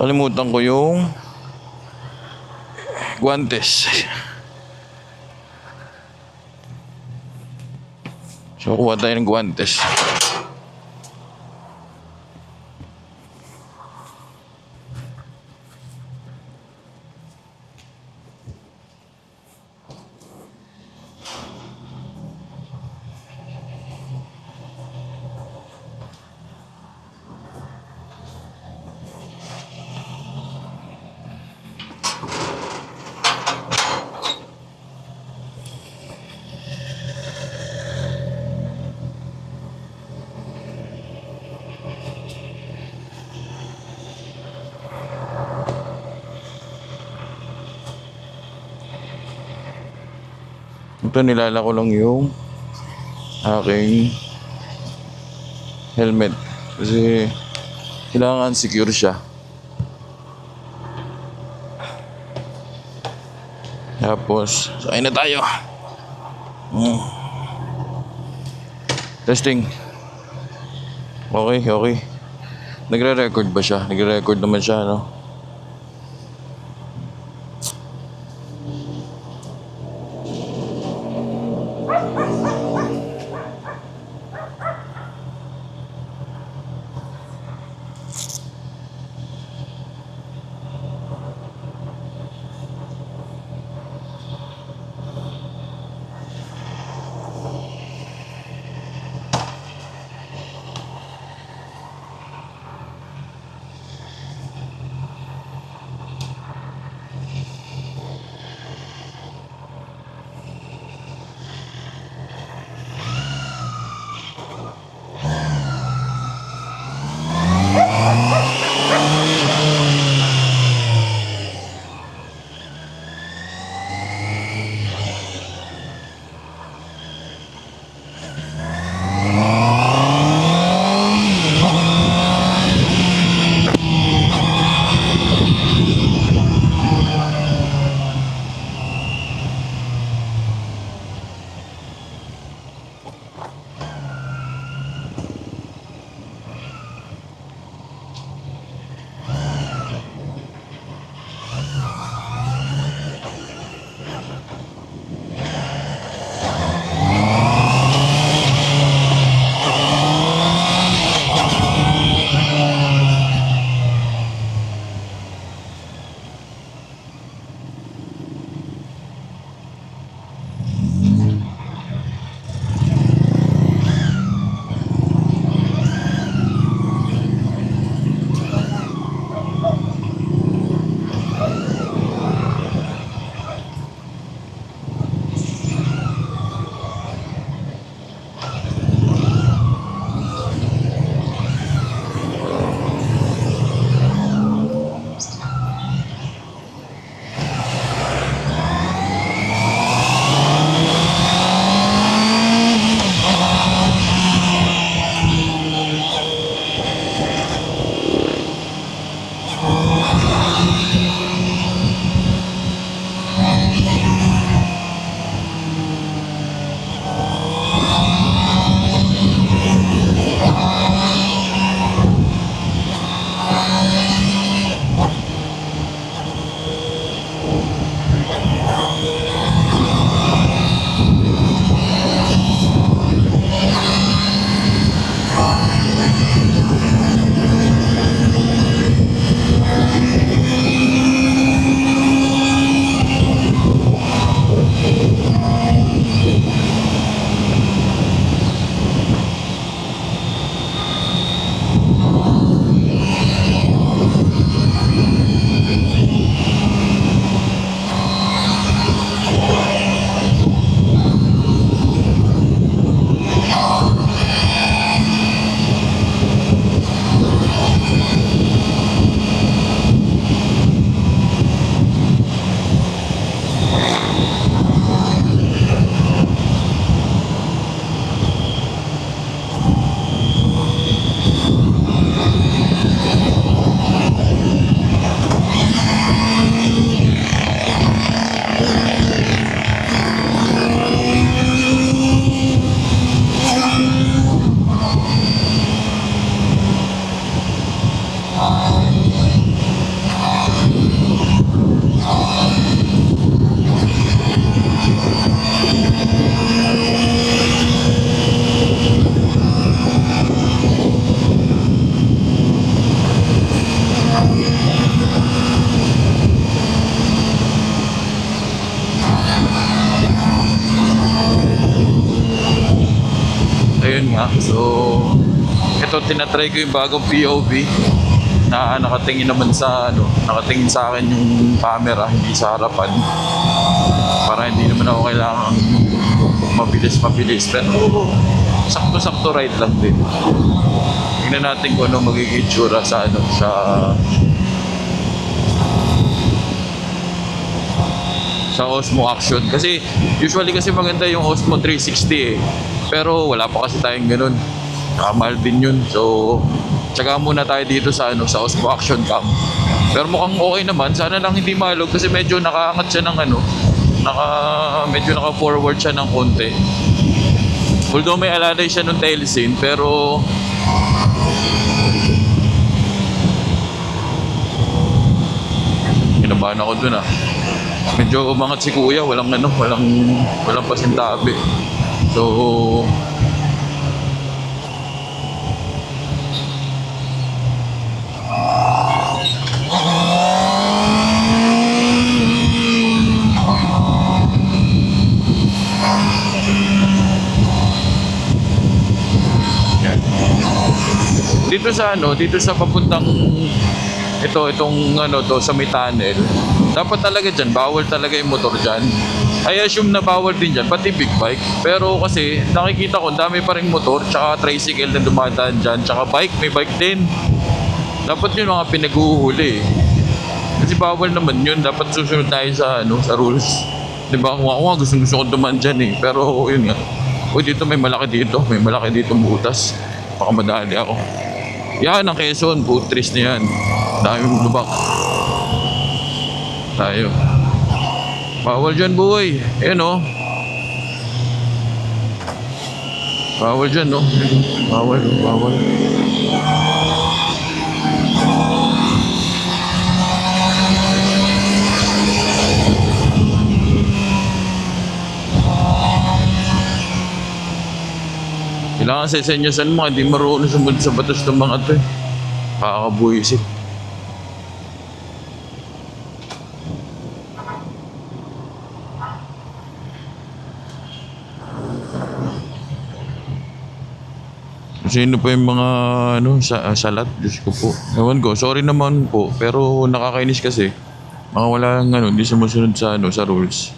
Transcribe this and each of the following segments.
Kalimutan ko yung guantes. So, kuha tayo ng guantes. Ito, nilala ko lang yung aking helmet kasi kailangan secure siya. Tapos, sakay na tayo. Testing. Okay. Nagre-record ba siya? Nagre-record naman siya, no? Ito, tinatry ko yung bagong POV na nakatingin naman sa nakatingin sa akin yung camera, hindi sa harapan. Para hindi naman ako kailangan mabilis. Pero sakto-sakto ride lang din. Tingnan natin kung ano magiging itsura sa sa Osmo Action. Kasi usually kasi maganda yung Osmo 360 eh. Pero wala pa kasi tayong ganun. Mahal din yun. So tsaga muna tayo dito sa sa Osmo Action Cam. Pero mukhang okay naman. Sana lang hindi malog kasi medyo nakaangat siya ng medyo naka-forward siya ng konti. Although may alalay siya ng tail scene, pero kinabahan ako dun Medyo umangat si kuya, walang pasintabi. So dito sa papuntang itong sa may tunnel, dapat talaga dyan, bawal talaga yung motor dyan. I assume na bawal din dyan, pati big bike. Pero kasi nakikita ko, dami pa rin motor, tsaka tricycle na dumadaan dyan, tsaka bike, may bike din. Dapat yun mga pinag-uuhuli. Kasi bawal naman yun, dapat susunod tayo sa rules. Diba? Kung ako gusto ko dumaan dyan eh. Pero yun nga, dito may malaki dito butas. Baka madali ako. Yan ang Quezon, putris na yan. Daming lubak. Tayo. Bawal dyan, boy. Ayan Bawal dyan, Bawal. Kailangan sa senyosan mo, hindi marunong sumunod sa batas ng mga to eh. Kakakabuisit. Sino pa yung mga salat? Diyos ko po. Ewan ko, sorry naman po. Pero nakakainis kasi. Mga walang hindi sumusunod sa rules.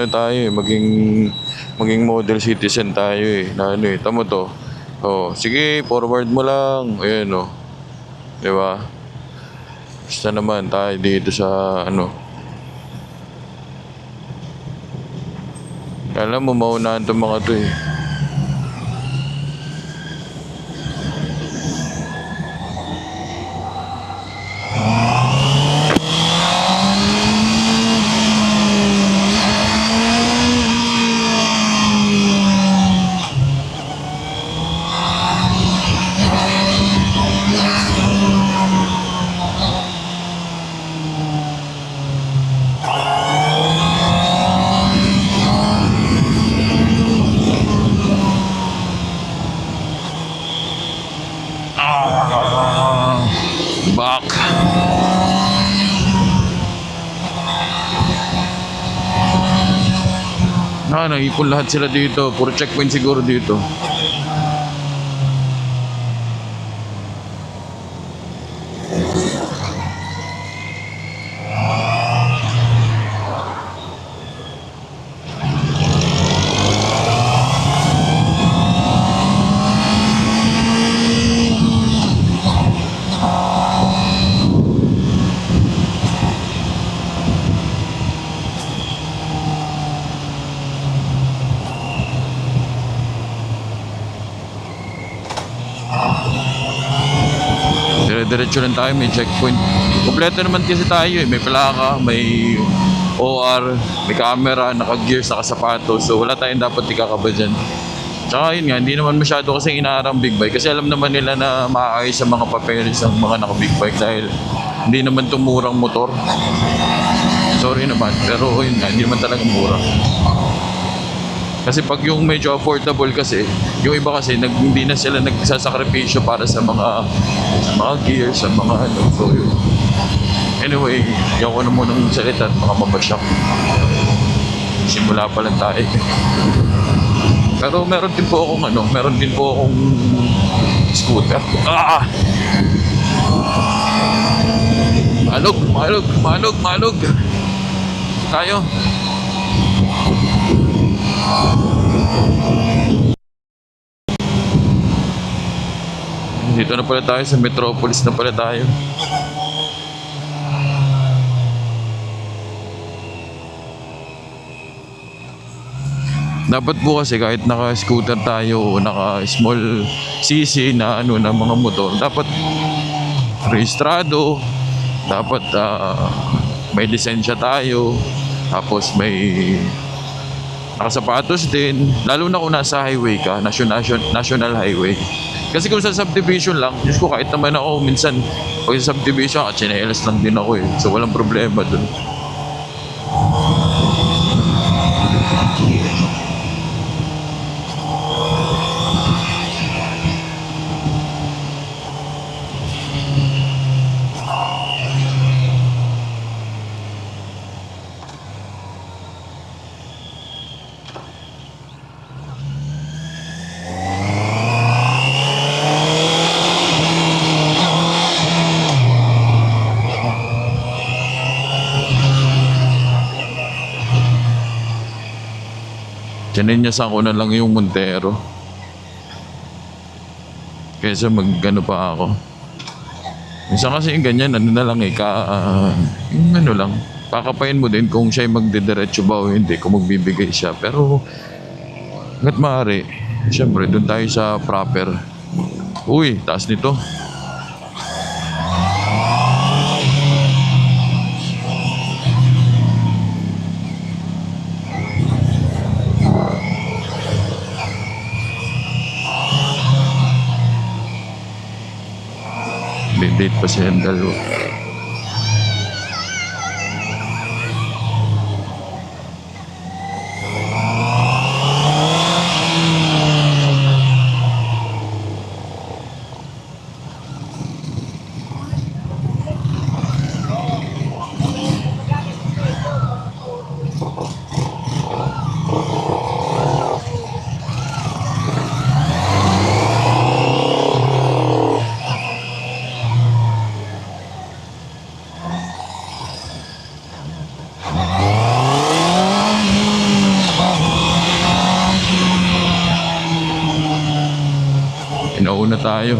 Tayo maging model citizen tayo tamo to. Sige, forward mo lang. Ayan Di ba? Basta naman tayo dito sa Alam mo, maunahan itong mga to eh. Back. Naipon lahat sila dito. Puro checkpoint siguro dito. Dire-diretso lang tayo, may checkpoint. Kompleto naman kasi tayo may plaka, may OR, may camera, naka-gears, naka-sapatos. So wala tayong dapat ikakaba dyan. Tsaka yun nga, hindi naman masyado kasi inaarang big bike. Kasi alam naman nila na maayos sa mga papeles ng mga naka-big bike dahil hindi naman tumurang motor. Sorry naman, pero yun nga, hindi naman talaga mura. Kasi pag yung medyo affordable kasi, yung iba kasi hindi na sila nagsasakripisyo para sa mga gear, sa mga ano. So yun. Anyway, yung ko na munang salita at baka mabasyak. Simula pa lang tayo. Pero meron din po akong scooter. Ah! Malog. Tayo. Dito na pala tayo sa Metropolis na pala tayo. Dapat po kasi kahit naka-scooter tayo o naka-small CC na na mga motor, dapat rehistrado, dapat may lisensya tayo, tapos may nakasapatos din, lalo na kung nasa highway ka, national highway. Kasi kung sa subdivision lang, Diyos ko, kahit naman ako minsan pag sa subdivision, tsinelas lang din ako eh. So walang problema dun. Sininyasan ko na lang yung Montero kaysa mag-ano pa ako. Minsan kasi yung ganyan, na lang yung lang, pakapain mo din kung siya'y magdidiretso ba o hindi, kung magbibigay siya. Pero, hanggat maaari, siyempre, doon tayo sa proper. Uy, taas nito. Date pa siya yung dalawa. Inauna tayo.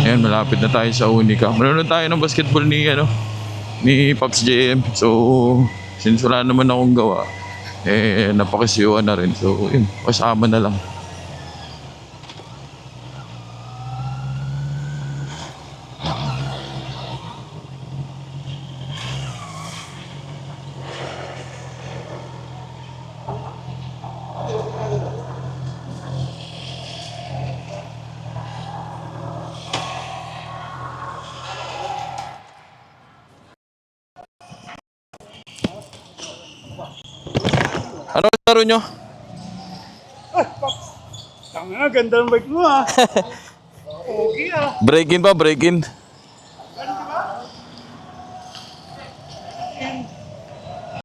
Ayan, malapit na tayo sa Unica. Manonood tayo ng basketball ni Pops JM. So, since wala naman akong gawa, napakisiwa na rin. So, yun, kasama na lang. Ano laro nyo? Tanga, ganda ng bike mo ah. Okay ah. Break-in ba? Break-in?